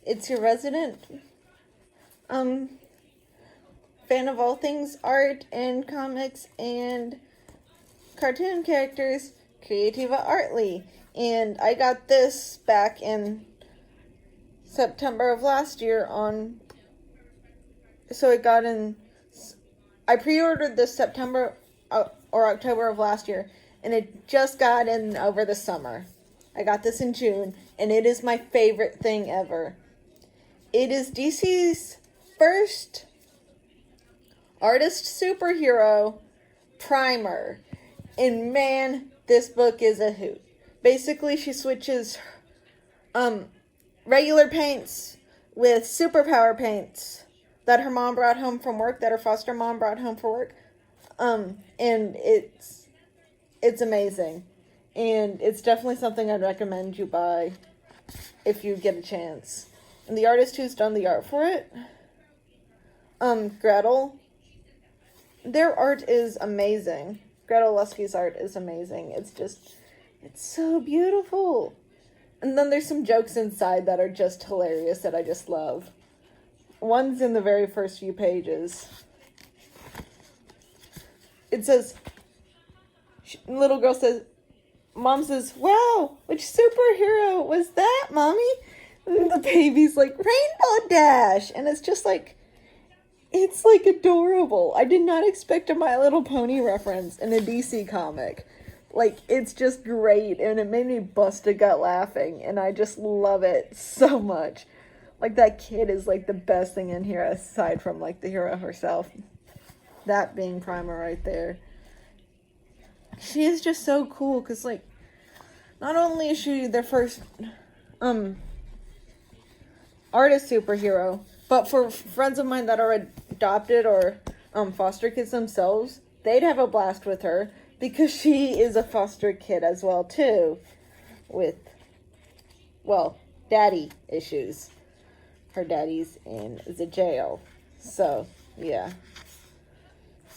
It's your resident um fan of all things art and comics and cartoon characters, Creativa Artley. And I got this back in September of last year I pre-ordered this September or October of last year, and it just got in over the summer. I got this in June, and it is my favorite thing ever. It is DC's first artist superhero primer. And man, this book is a hoot. Basically, she switches regular paints with superpower paints that her mom brought home from work, that her foster mom brought home for work. And it's amazing. And it's definitely something I'd recommend you buy if you get a chance. And the artist who's done the art for it, Gretel, their art is amazing. Gretel Lusky's art is amazing. It's so beautiful. And then there's some jokes inside that are just hilarious that I just love. One's in the very first few pages. It says, little girl says, Mom says, wow, which superhero was that, Mommy? And the baby's like, Rainbow Dash. And it's just like, it's like adorable. I did not expect a My Little Pony reference in a DC comic. Like, it's just great, and it made me bust a gut laughing, and I just love it so much. Like, that kid is, like, the best thing in here, aside from, like, the hero herself. That being Primer right there. She is just so cool, because, like, not only is she their first, artist superhero, but for friends of mine that are adopted or, foster kids themselves, they'd have a blast with her. Because she is a foster kid as well, too. With, well, daddy issues. Her daddy's in the jail. So, yeah.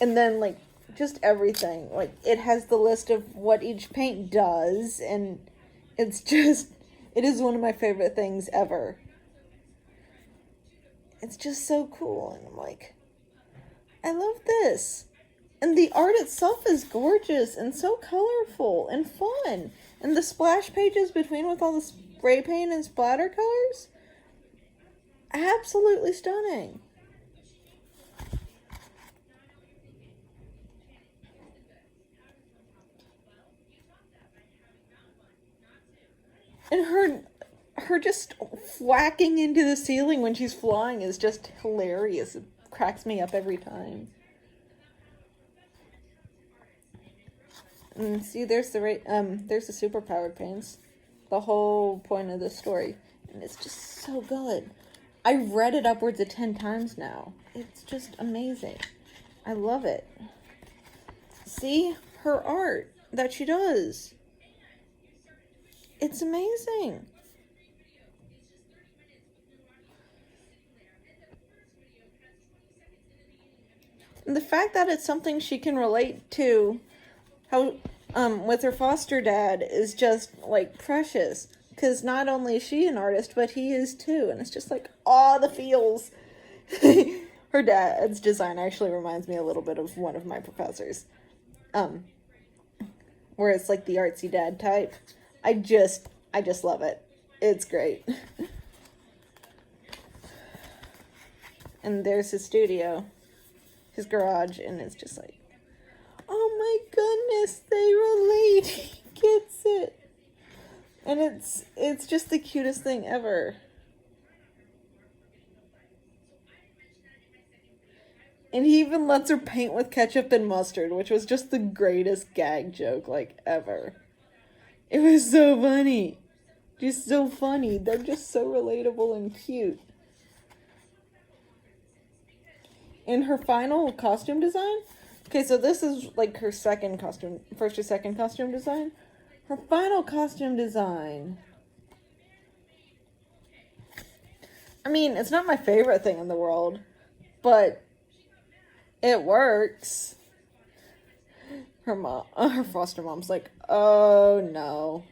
And then, like, just everything. Like, it has the list of what each paint does. And it's just, it is one of my favorite things ever. It's just so cool. And I'm like, I love this. And the art itself is gorgeous and so colorful and fun. And the splash pages between with all the spray paint and splatter colors, absolutely stunning. And her just whacking into the ceiling when she's flying is just hilarious. It cracks me up every time. And see, there's the superpowered paints. The whole point of the story. And it's just so good. I've read it upwards of 10 times now. It's just amazing. I love it. See? Her art that she does. It's amazing. And the fact that it's something she can relate to, how with her foster dad, is just like precious, because not only is she an artist, but he is too, and it's just like all the feels. Her dad's design actually reminds me a little bit of one of my professors, where it's like the artsy dad type. I just love it. It's great. And there's his studio, his garage, and it's just like, oh my goodness, they relate. He gets it. And it's just the cutest thing ever. And he even lets her paint with ketchup and mustard, which was just the greatest gag joke, like, ever. It was so funny. Just so funny. They're just so relatable and cute. In her final costume design, okay, so this is like her first or second costume design. Her final costume design, I mean, it's not my favorite thing in the world, but it works. Her foster mom's like, oh no,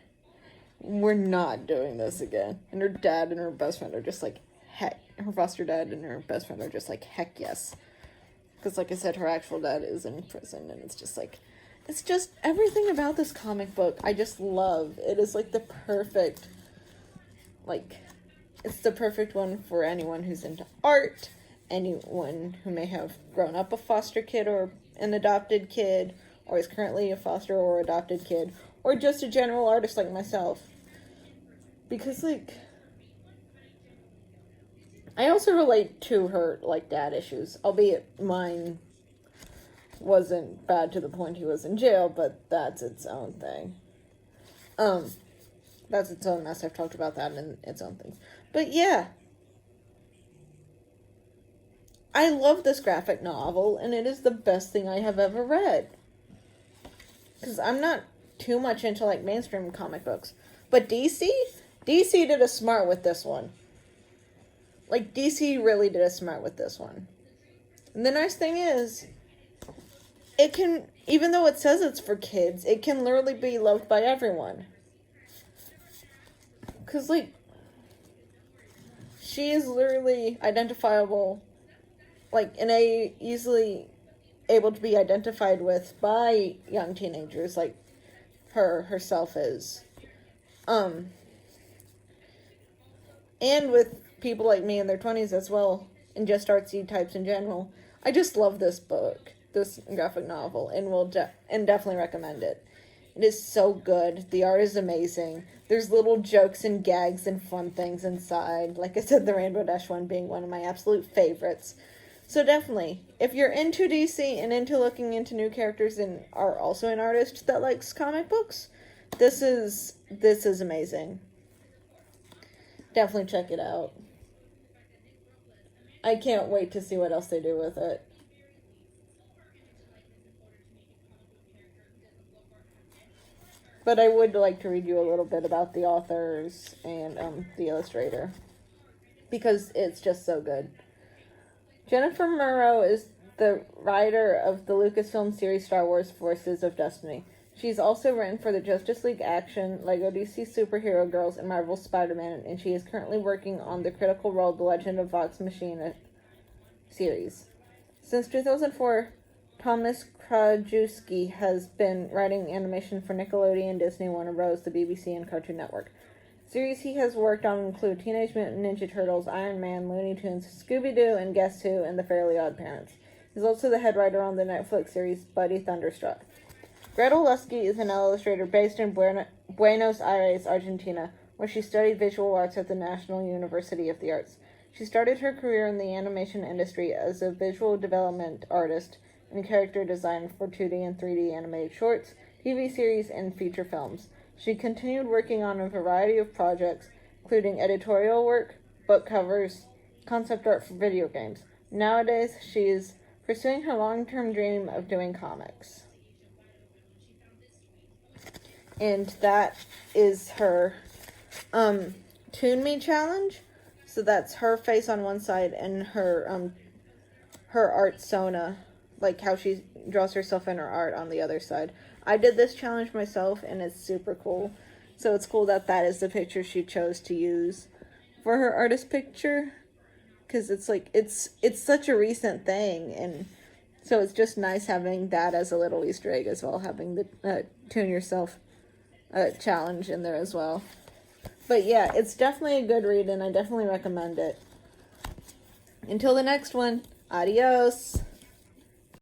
we're not doing this again. And her dad and her best friend are just like, heck. Her foster dad and her best friend are just like, heck yes. Because, like I said, her actual dad is in prison, and it's just everything about this comic book I just love. It is like the perfect, it's the perfect one for anyone who's into art, anyone who may have grown up a foster kid or an adopted kid, or is currently a foster or adopted kid, or just a general artist like myself. Because, I also relate to her, dad issues, albeit mine wasn't bad to the point he was in jail, but that's its own thing. That's its own mess. I've talked about that in its own things. But yeah, I love this graphic novel, and it is the best thing I have ever read. Because I'm not too much into, mainstream comic books. But DC did a smart with this one. DC really did a smart with this one. And the nice thing is, it can, even though it says it's for kids, it can literally be loved by everyone. Because, she is literally identifiable, and easily able to be identified with by young teenagers, like herself is. And with people like me in their 20s as well, and just artsy types in general. I just love this book, this graphic novel, and definitely recommend it. It is so good. The art is amazing. There's little jokes and gags and fun things inside. Like I said, the Rainbow Dash one being one of my absolute favorites. So definitely, if you're into DC and into looking into new characters and are also an artist that likes comic books, this is amazing. Definitely check it out. I can't wait to see what else they do with it. But I would like to read you a little bit about the authors and the illustrator, because it's just so good. Jennifer Murrow is the writer of the Lucasfilm series Star Wars Forces of Destiny. She's also written for the Justice League Action, Lego DC Superhero Girls, and Marvel Spider-Man, and she is currently working on the Critical Role The Legend of Vox Machina series. Since 2004, Thomas Krajewski has been writing animation for Nickelodeon, Disney, Warner Bros., the BBC, and Cartoon Network. Series he has worked on include Teenage Mutant Ninja Turtles, Iron Man, Looney Tunes, Scooby-Doo, and Guess Who, and The Fairly Odd Parents. He's also the head writer on the Netflix series Buddy Thunderstruck. Gretel Lusky is an illustrator based in Buenos Aires, Argentina, where she studied visual arts at the National University of the Arts. She started her career in the animation industry as a visual development artist and character design for 2D and 3D animated shorts, TV series, and feature films. She continued working on a variety of projects, including editorial work, book covers, concept art for video games. Nowadays, she is pursuing her long-term dream of doing comics. And that is her Toon Me challenge. So that's her face on one side and her art Sona, like how she draws herself in her art on the other side. I did this challenge myself, and it's super cool. So it's cool that that is the picture she chose to use for her artist picture, because it's such a recent thing, and so it's just nice having that as a little Easter egg as well, having the Tune Yourself challenge in there as well. But yeah, it's definitely a good read, and I definitely recommend it. Until the next one, adios!